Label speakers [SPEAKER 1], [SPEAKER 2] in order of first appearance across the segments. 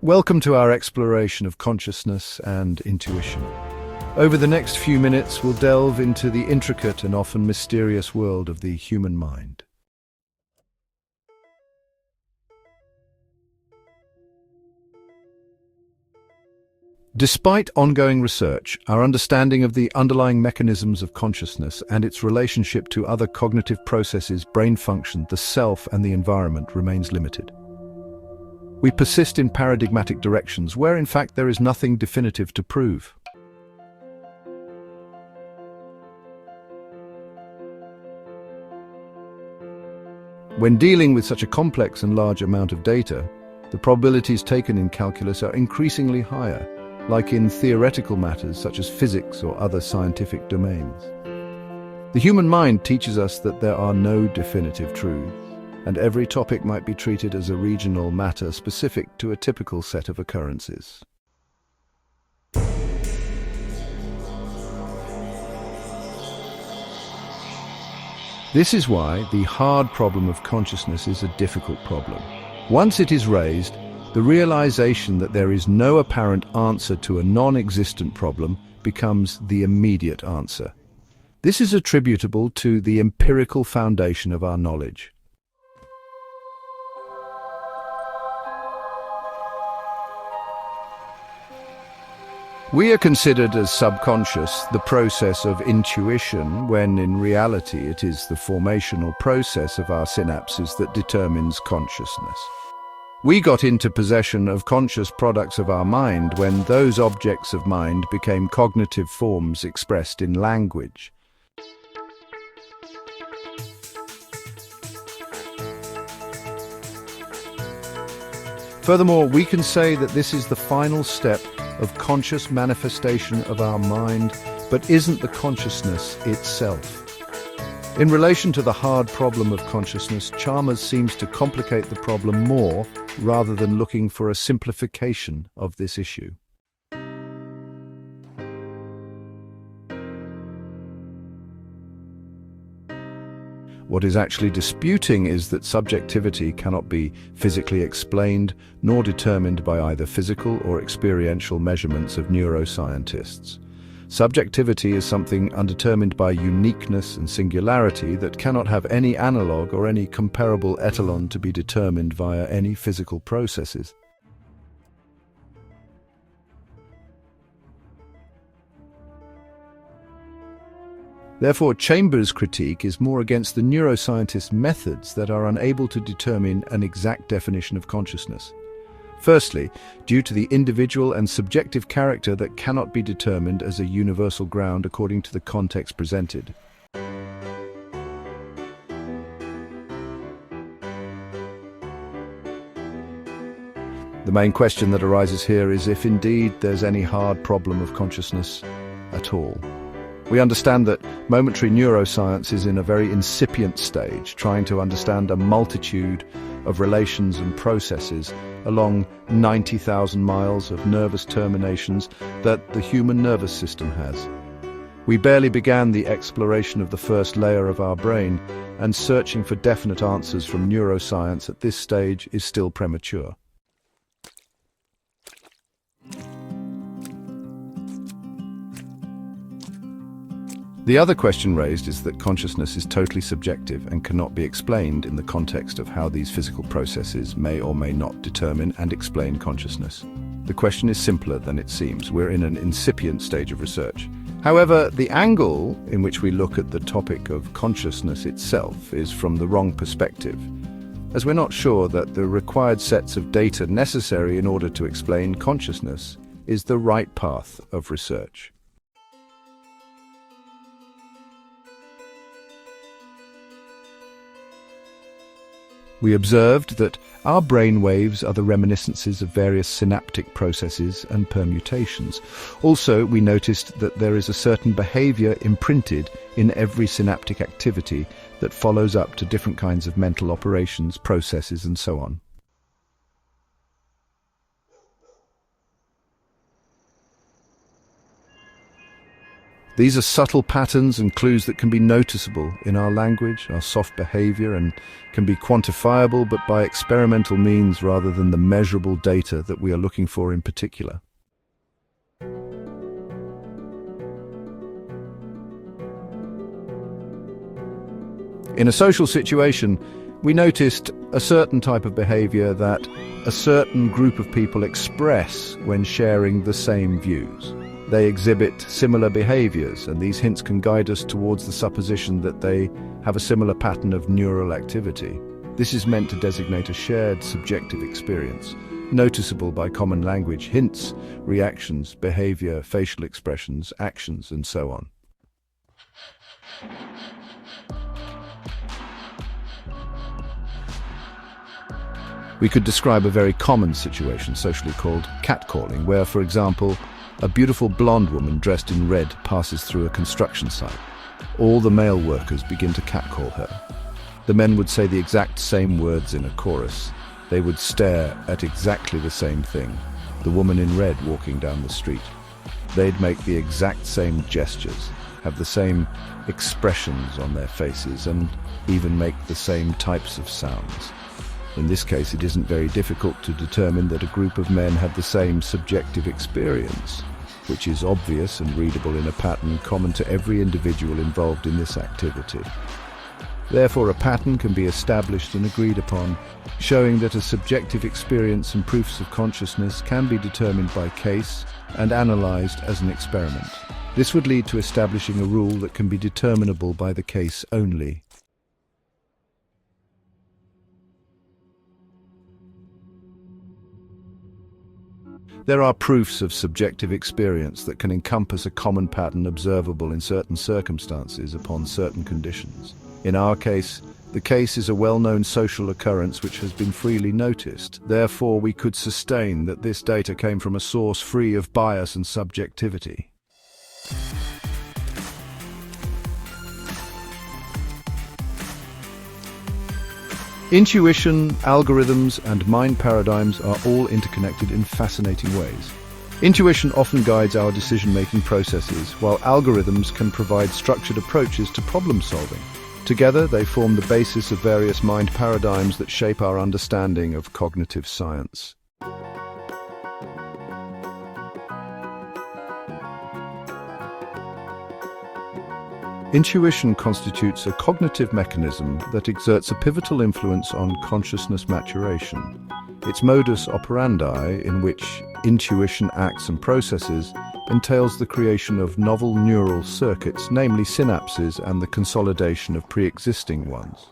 [SPEAKER 1] Welcome to our exploration of consciousness and intuition. Over the next few minutes, we'll delve into the intricate and often mysterious world of the human mind. Despite ongoing research, our understanding of the underlying mechanisms of consciousness and its relationship to other cognitive processes, brain function, the self, and the environment remains limited. We persist in paradigmatic directions where, in fact, there is nothing definitive to prove. When dealing with such a complex and large amount of data, the probabilities taken in calculus are increasingly higher, like in theoretical matters such as physics or other scientific domains. The human mind teaches us that there are no definitive truths, and every topic might be treated as a regional matter specific to a typical set of occurrences. This is why the hard problem of consciousness is a difficult problem. Once it is raised, the realization that there is no apparent answer to a non-existent problem becomes the immediate answer. This is attributable to the empirical foundation of our knowledge. We are considered as subconscious, the process of intuition, when in reality it is the formational process of our synapses that determines consciousness. We got into possession of conscious products of our mind when those objects of mind became cognitive forms expressed in language. Furthermore, we can say that this is the final step of conscious manifestation of our mind, but isn't the consciousness itself. In relation to the hard problem of consciousness, Chalmers seems to complicate the problem more rather than looking for a simplification of this issue. What is actually disputing is that subjectivity cannot be physically explained nor determined by either physical or experiential measurements of neuroscientists. Subjectivity is something undetermined by uniqueness and singularity that cannot have any analogue or any comparable etalon to be determined via any physical processes. Therefore, Chambers' critique is more against the neuroscientists' methods that are unable to determine an exact definition of consciousness. Firstly, due to the individual and subjective character that cannot be determined as a universal ground according to the context presented. The main question that arises here is if indeed there's any hard problem of consciousness at all. We understand that momentary neuroscience is in a very incipient stage, trying to understand a multitude of relations and processes along 90,000 miles of nervous terminations that the human nervous system has. We barely began the exploration of the first layer of our brain, and searching for definite answers from neuroscience at this stage is still premature. The other question raised is that consciousness is totally subjective and cannot be explained in the context of how these physical processes may or may not determine and explain consciousness. The question is simpler than it seems. We're in an incipient stage of research. However, the angle in which we look at the topic of consciousness itself is from the wrong perspective, as we're not sure that the required sets of data necessary in order to explain consciousness is the right path of research. We observed that our brain waves are the reminiscences of various synaptic processes and permutations. Also, we noticed that there is a certain behaviour imprinted in every synaptic activity that follows up to different kinds of mental operations, processes, and so on. These are subtle patterns and clues that can be noticeable in our language, our soft behaviour, and can be quantifiable but by experimental means rather than the measurable data that we are looking for in particular. In a social situation, we noticed a certain type of behaviour that a certain group of people express when sharing the same views. They exhibit similar behaviours, and these hints can guide us towards the supposition that they have a similar pattern of neural activity. This is meant to designate a shared subjective experience, noticeable by common language, hints, reactions, behaviour, facial expressions, actions, and so on. We could describe a very common situation, socially called catcalling, where, for example, a beautiful blonde woman dressed in red passes through a construction site. All the male workers begin to catcall her. The men would say the exact same words in a chorus. They would stare at exactly the same thing, the woman in red walking down the street. They'd make the exact same gestures, have the same expressions on their faces, and even make the same types of sounds. In this case, it isn't very difficult to determine that a group of men had the same subjective experience, which is obvious and readable in a pattern common to every individual involved in this activity. Therefore, a pattern can be established and agreed upon, showing that a subjective experience and proofs of consciousness can be determined by case and analyzed as an experiment. This would lead to establishing a rule that can be determinable by the case only. There are proofs of subjective experience that can encompass a common pattern observable in certain circumstances upon certain conditions. In our case, the case is a well-known social occurrence which has been freely noticed. Therefore, we could sustain that this data came from a source free of bias and subjectivity. Intuition, algorithms, and mind paradigms are all interconnected in fascinating ways. Intuition often guides our decision-making processes, while algorithms can provide structured approaches to problem-solving. Together, they form the basis of various mind paradigms that shape our understanding of cognitive science. Intuition constitutes a cognitive mechanism that exerts a pivotal influence on consciousness maturation. Its modus operandi, in which intuition acts and processes, entails the creation of novel neural circuits, namely synapses, and the consolidation of pre-existing ones.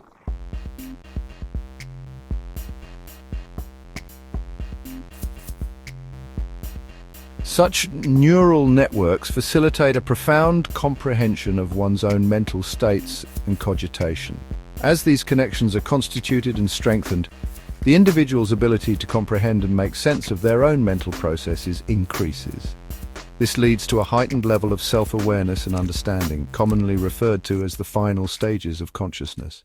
[SPEAKER 1] Such neural networks facilitate a profound comprehension of one's own mental states and cogitation. As these connections are constituted and strengthened, the individual's ability to comprehend and make sense of their own mental processes increases. This leads to a heightened level of self-awareness and understanding, commonly referred to as the final stages of consciousness.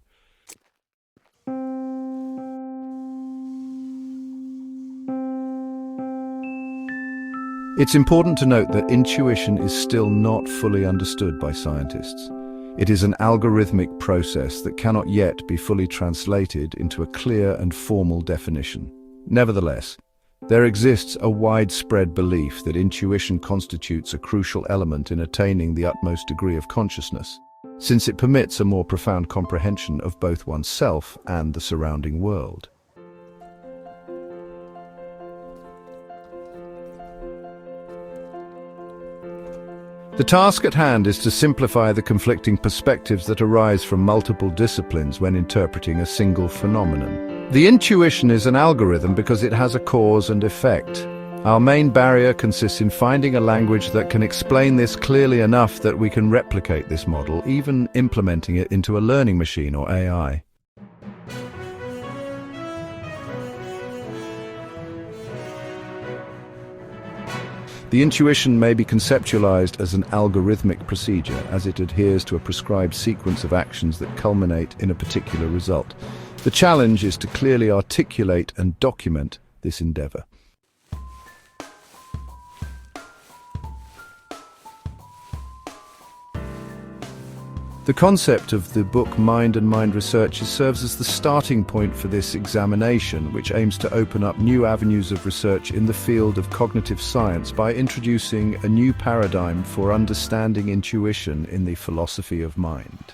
[SPEAKER 1] It's important to note that intuition is still not fully understood by scientists. It is an algorithmic process that cannot yet be fully translated into a clear and formal definition. Nevertheless, there exists a widespread belief that intuition constitutes a crucial element in attaining the utmost degree of consciousness, since it permits a more profound comprehension of both oneself and the surrounding world. The task at hand is to simplify the conflicting perspectives that arise from multiple disciplines when interpreting a single phenomenon. The intuition is an algorithm because it has a cause and effect. Our main barrier consists in finding a language that can explain this clearly enough that we can replicate this model, even implementing it into a learning machine or AI. The intuition may be conceptualized as an algorithmic procedure, as it adheres to a prescribed sequence of actions that culminate in a particular result. The challenge is to clearly articulate and document this endeavor. The concept of the book Mind and Mind Research serves as the starting point for this examination, which aims to open up new avenues of research in the field of cognitive science by introducing a new paradigm for understanding intuition in the philosophy of mind.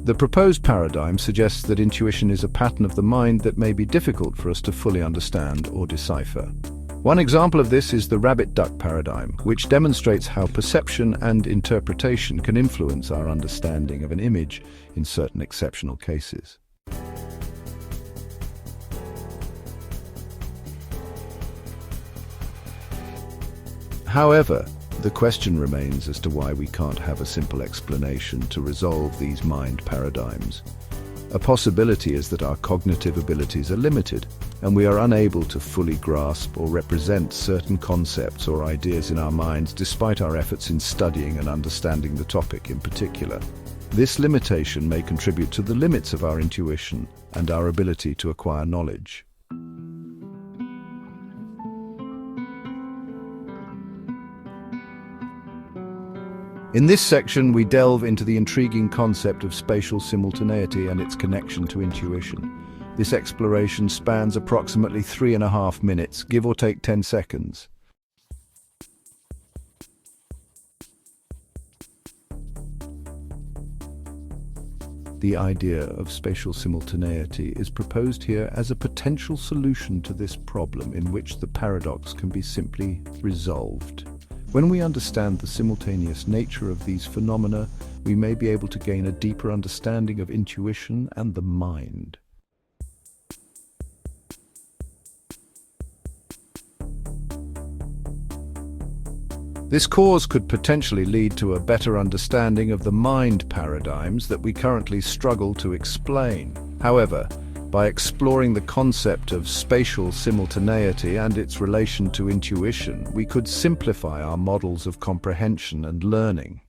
[SPEAKER 1] The proposed paradigm suggests that intuition is a pattern of the mind that may be difficult for us to fully understand or decipher. One example of this is the rabbit-duck paradigm, which demonstrates how perception and interpretation can influence our understanding of an image in certain exceptional cases. However, the question remains as to why we can't have a simple explanation to resolve these mind paradigms. A possibility is that our cognitive abilities are limited, and we are unable to fully grasp or represent certain concepts or ideas in our minds despite our efforts in studying and understanding the topic in particular. This limitation may contribute to the limits of our intuition and our ability to acquire knowledge. In this section, we delve into the intriguing concept of spatial simultaneity and its connection to intuition. This exploration spans approximately 3.5 minutes, give or take 10 seconds. The idea of spatial simultaneity is proposed here as a potential solution to this problem in which the paradox can be simply resolved. When we understand the simultaneous nature of these phenomena, we may be able to gain a deeper understanding of intuition and the mind. This cause could potentially lead to a better understanding of the mind paradigms that we currently struggle to explain. However, by exploring the concept of spatial simultaneity and its relation to intuition, we could simplify our models of comprehension and learning.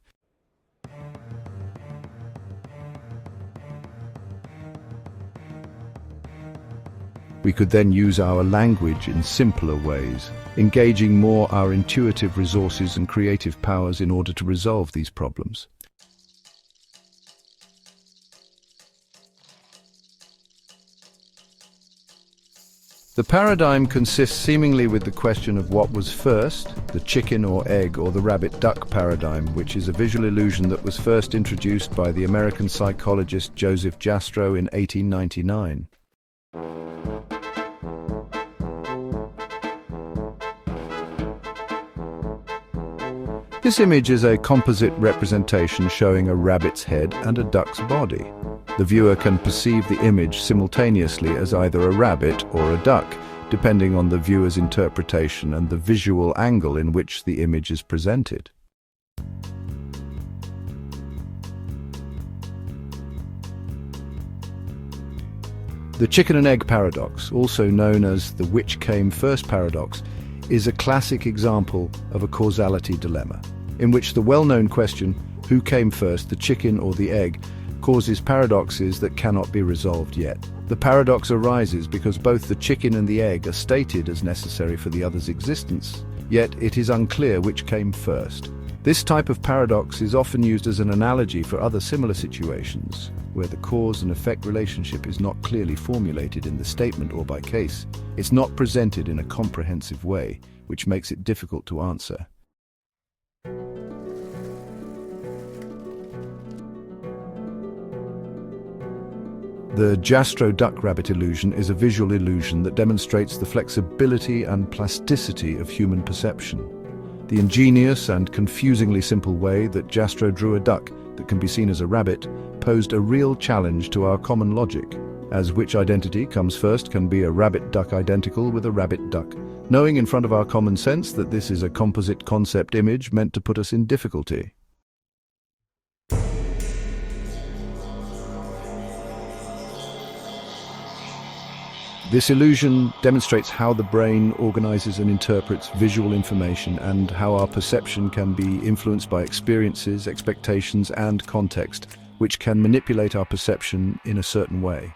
[SPEAKER 1] We could then use our language in simpler ways, engaging more our intuitive resources and creative powers in order to resolve these problems. The paradigm consists seemingly with the question of what was first, the chicken or egg, or the rabbit-duck paradigm, which is a visual illusion that was first introduced by the American psychologist Joseph Jastrow in 1899. This image is a composite representation showing a rabbit's head and a duck's body. The viewer can perceive the image simultaneously as either a rabbit or a duck, depending on the viewer's interpretation and the visual angle in which the image is presented. The chicken and egg paradox, also known as the which came first paradox, is a classic example of a causality dilemma, in which the well-known question, who came first, the chicken or the egg, causes paradoxes that cannot be resolved yet. The paradox arises because both the chicken and the egg are stated as necessary for the other's existence, yet it is unclear which came first. This type of paradox is often used as an analogy for other similar situations, where the cause and effect relationship is not clearly formulated in the statement or by case. It's not presented in a comprehensive way, which makes it difficult to answer. The Jastrow-duck-rabbit illusion is a visual illusion that demonstrates the flexibility and plasticity of human perception. The ingenious and confusingly simple way that Jastrow drew a duck that can be seen as a rabbit posed a real challenge to our common logic, as which identity comes first can be a rabbit-duck identical with a rabbit-duck. Knowing in front of our common sense that this is a composite concept image meant to put us in difficulty. This illusion demonstrates how the brain organizes and interprets visual information and how our perception can be influenced by experiences, expectations, and context, which can manipulate our perception in a certain way.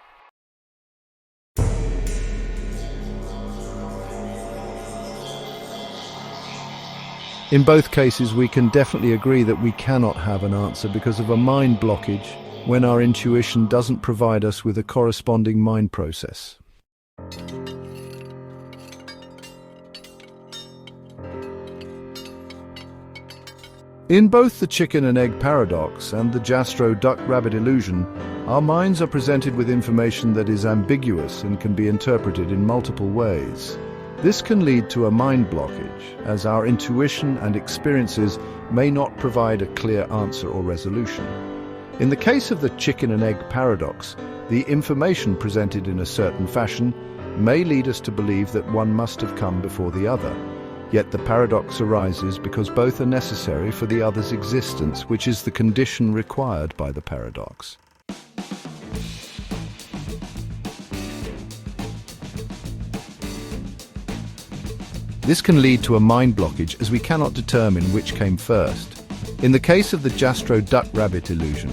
[SPEAKER 1] In both cases, we can definitely agree that we cannot have an answer because of a mind blockage when our intuition doesn't provide us with a corresponding mind process. In both the chicken and egg paradox and the Jastrow-duck-rabbit illusion, our minds are presented with information that is ambiguous and can be interpreted in multiple ways. This can lead to a mind blockage, as our intuition and experiences may not provide a clear answer or resolution. In the case of the chicken and egg paradox, the information presented in a certain fashion may lead us to believe that one must have come before the other. Yet the paradox arises because both are necessary for the other's existence, which is the condition required by the paradox. This can lead to a mind blockage as we cannot determine which came first. In the case of the Jastrow-duck-rabbit illusion,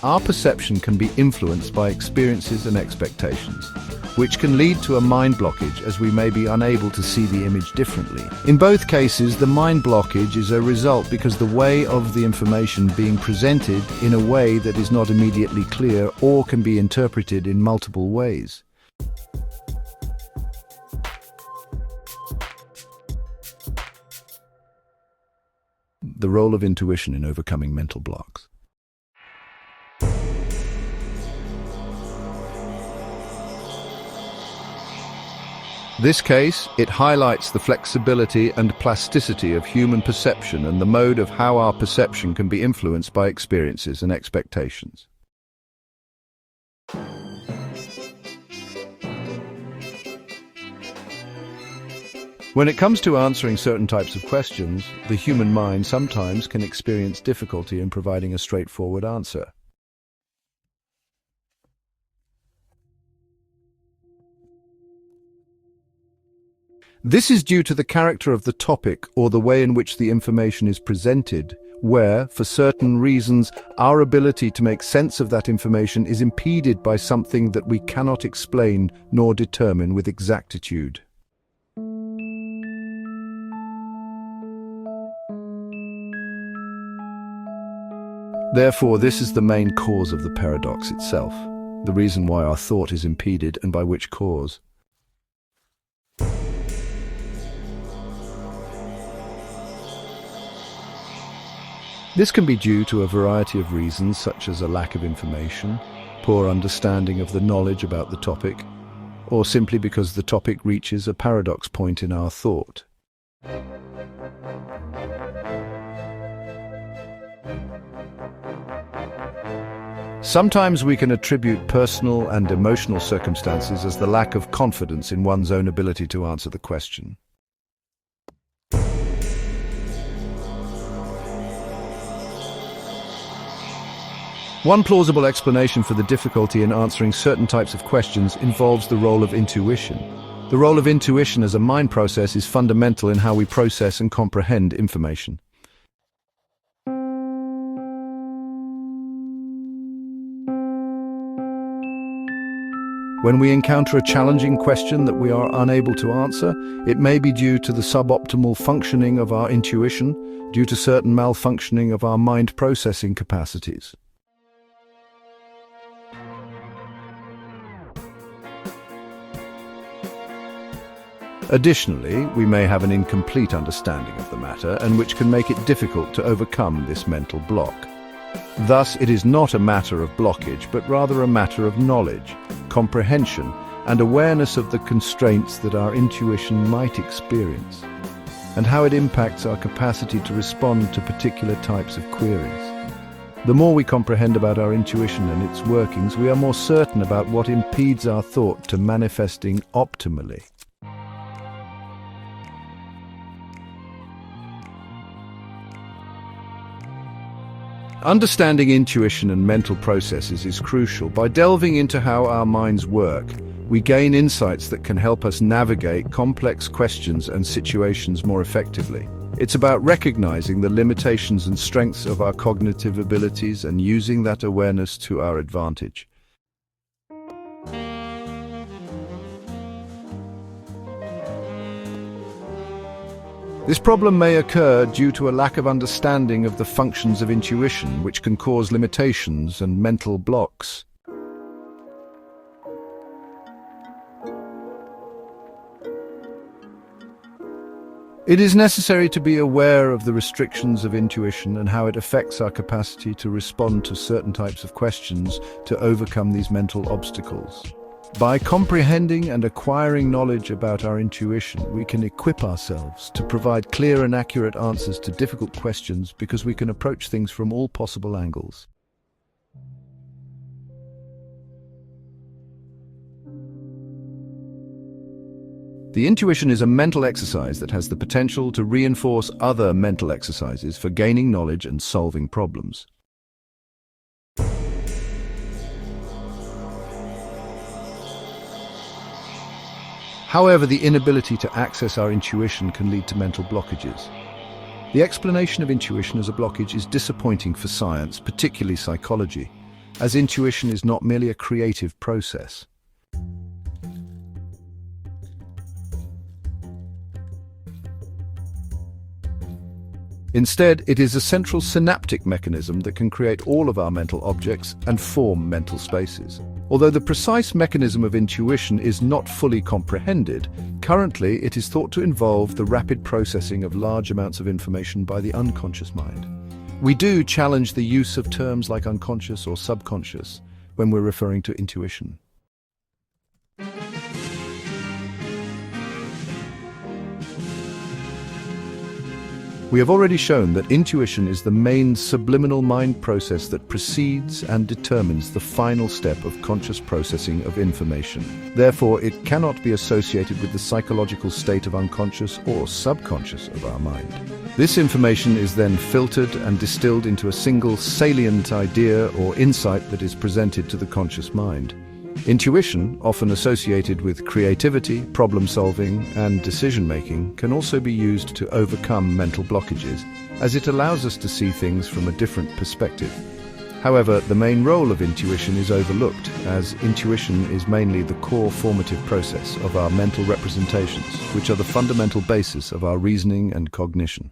[SPEAKER 1] our perception can be influenced by experiences and expectations, which can lead to a mind blockage as we may be unable to see the image differently. In both cases, the mind blockage is a result because the way of the information being presented in a way that is not immediately clear or can be interpreted in multiple ways. The role of intuition in overcoming mental blocks. This case, it highlights the flexibility and plasticity of human perception and the mode of how our perception can be influenced by experiences and expectations. When it comes to answering certain types of questions, the human mind sometimes can experience difficulty in providing a straightforward answer. This is due to the character of the topic or the way in which the information is presented, where, for certain reasons, our ability to make sense of that information is impeded by something that we cannot explain nor determine with exactitude. Therefore, this is the main cause of the paradox itself, the reason why our thought is impeded and by which cause. This can be due to a variety of reasons, such as a lack of information, poor understanding of the knowledge about the topic, or simply because the topic reaches a paradox point in our thought. Sometimes we can attribute personal and emotional circumstances as the lack of confidence in one's own ability to answer the question. One plausible explanation for the difficulty in answering certain types of questions involves the role of intuition. The role of intuition as a mind process is fundamental in how we process and comprehend information. When we encounter a challenging question that we are unable to answer, it may be due to the suboptimal functioning of our intuition, due to certain malfunctioning of our mind processing capacities. Additionally, we may have an incomplete understanding of the matter, and which can make it difficult to overcome this mental block. Thus, it is not a matter of blockage, but rather a matter of knowledge, comprehension, and awareness of the constraints that our intuition might experience, and how it impacts our capacity to respond to particular types of queries. The more we comprehend about our intuition and its workings, we are more certain about what impedes our thought to manifesting optimally. Understanding intuition and mental processes is crucial. By delving into how our minds work, we gain insights that can help us navigate complex questions and situations more effectively. It's about recognizing the limitations and strengths of our cognitive abilities and using that awareness to our advantage. This problem may occur due to a lack of understanding of the functions of intuition, which can cause limitations and mental blocks. It is necessary to be aware of the restrictions of intuition and how it affects our capacity to respond to certain types of questions to overcome these mental obstacles. By comprehending and acquiring knowledge about our intuition, we can equip ourselves to provide clear and accurate answers to difficult questions because we can approach things from all possible angles. The intuition is a mental exercise that has the potential to reinforce other mental exercises for gaining knowledge and solving problems. However, the inability to access our intuition can lead to mental blockages. The explanation of intuition as a blockage is disappointing for science, particularly psychology, as intuition is not merely a creative process. Instead, it is a central synaptic mechanism that can create all of our mental objects and form mental spaces. Although the precise mechanism of intuition is not fully comprehended, currently it is thought to involve the rapid processing of large amounts of information by the unconscious mind. We do challenge the use of terms like unconscious or subconscious when we're referring to intuition. We have already shown that intuition is the main subliminal mind process that precedes and determines the final step of conscious processing of information. Therefore, it cannot be associated with the psychological state of unconscious or subconscious of our mind. This information is then filtered and distilled into a single salient idea or insight that is presented to the conscious mind. Intuition, often associated with creativity, problem-solving, and decision-making, can also be used to overcome mental blockages, as it allows us to see things from a different perspective. However, the main role of intuition is overlooked, as intuition is mainly the core formative process of our mental representations, which are the fundamental basis of our reasoning and cognition.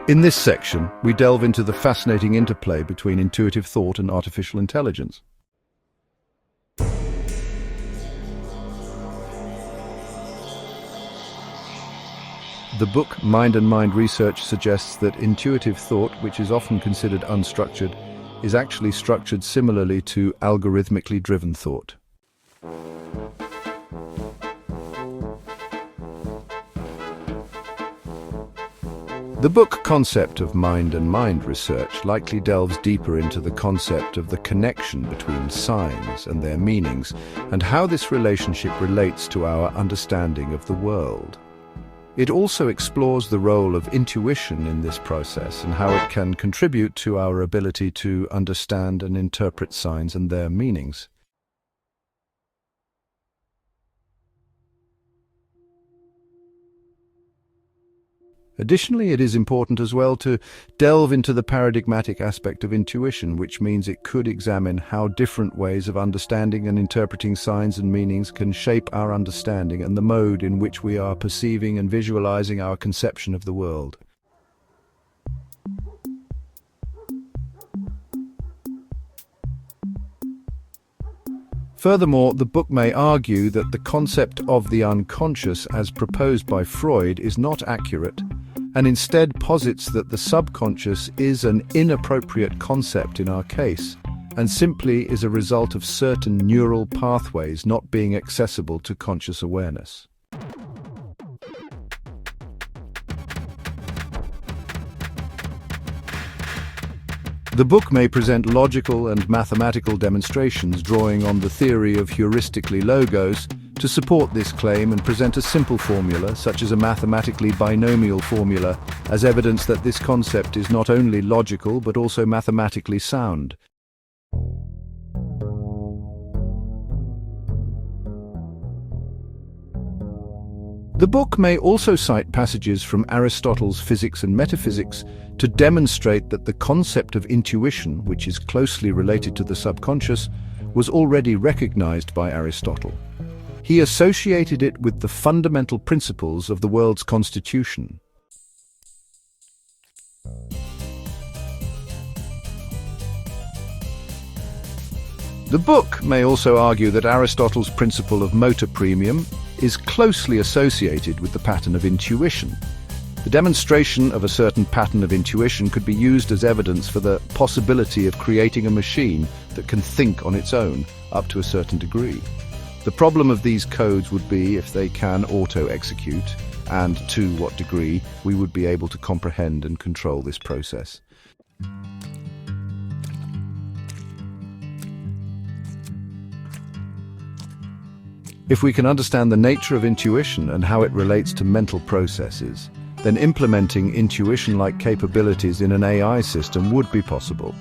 [SPEAKER 1] In this section, we delve into the fascinating interplay between intuitive thought and artificial intelligence. The book Mind and Mind Research suggests that intuitive thought, which is often considered unstructured, is actually structured similarly to algorithmically driven thought. The book concept of Mind and Mind Research likely delves deeper into the concept of the connection between signs and their meanings, and how this relationship relates to our understanding of the world. It also explores the role of intuition in this process and how it can contribute to our ability to understand and interpret signs and their meanings. Additionally, it is important as well to delve into the paradigmatic aspect of intuition, which means it could examine how different ways of understanding and interpreting signs and meanings can shape our understanding and the mode in which we are perceiving and visualizing our conception of the world. Furthermore, the book may argue that the concept of the unconscious as proposed by Freud is not accurate, and instead posits that the subconscious is an inappropriate concept in our case, and simply is a result of certain neural pathways not being accessible to conscious awareness. The book may present logical and mathematical demonstrations drawing on the theory of heuristically logos to support this claim and present a simple formula, such as a mathematically binomial formula, as evidence that this concept is not only logical but also mathematically sound. The book may also cite passages from Aristotle's Physics and Metaphysics to demonstrate that the concept of intuition, which is closely related to the subconscious, was already recognized by Aristotle. He associated it with the fundamental principles of the world's constitution. The book may also argue that Aristotle's principle of motor premium is closely associated with the pattern of intuition. The demonstration of a certain pattern of intuition could be used as evidence for the possibility of creating a machine that can think on its own up to a certain degree. The problem of these codes would be if they can auto-execute, and to what degree we would be able to comprehend and control this process. If we can understand the nature of intuition and how it relates to mental processes, then implementing intuition-like capabilities in an AI system would be possible.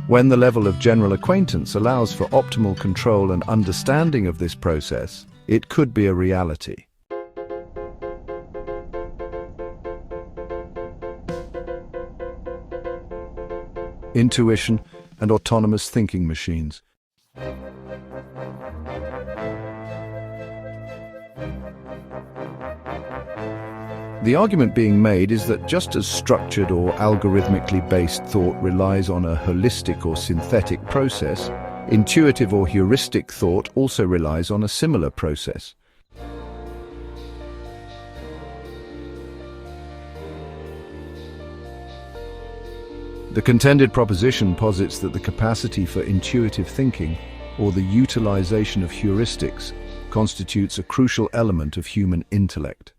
[SPEAKER 1] When the level of general acquaintance allows for optimal control and understanding of this process, it could be a reality. Intuition and autonomous thinking machines. The argument being made is that just as structured or algorithmically based thought relies on a holistic or synthetic process, intuitive or heuristic thought also relies on a similar process. The contended proposition posits that the capacity for intuitive thinking, or the utilization of heuristics, constitutes a crucial element of human intellect.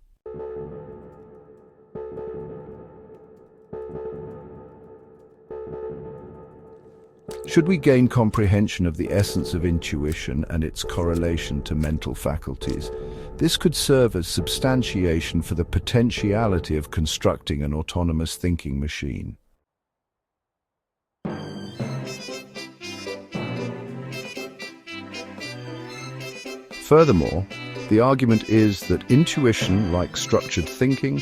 [SPEAKER 1] Should we gain comprehension of the essence of intuition and its correlation to mental faculties, this could serve as substantiation for the potentiality of constructing an autonomous thinking machine. Furthermore, the argument is that intuition, like structured thinking,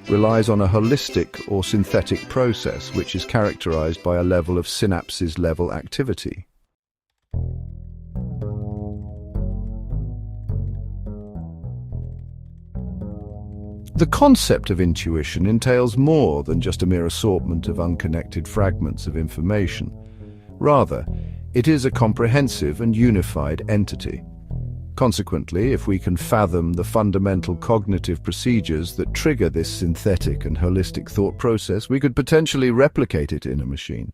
[SPEAKER 1] relies on a holistic or synthetic process which is characterized by a level of synapses-level activity. The concept of intuition entails more than just a mere assortment of unconnected fragments of information. Rather, it is a comprehensive and unified entity. Consequently, if we can fathom the fundamental cognitive procedures that trigger this synthetic and holistic thought process, we could potentially replicate it in a machine.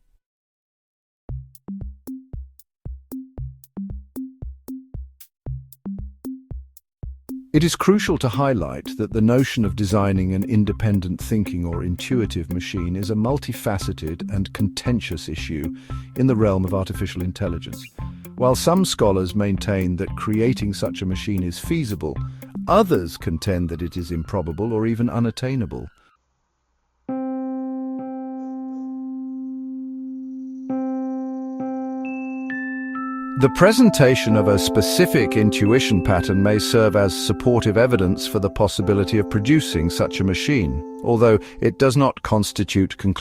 [SPEAKER 1] It is crucial to highlight that the notion of designing an independent thinking or intuitive machine is a multifaceted and contentious issue in the realm of artificial intelligence. While some scholars maintain that creating such a machine is feasible, others contend that it is improbable or even unattainable. The presentation of a specific intuition pattern may serve as supportive evidence for the possibility of producing such a machine, although it does not constitute conclusive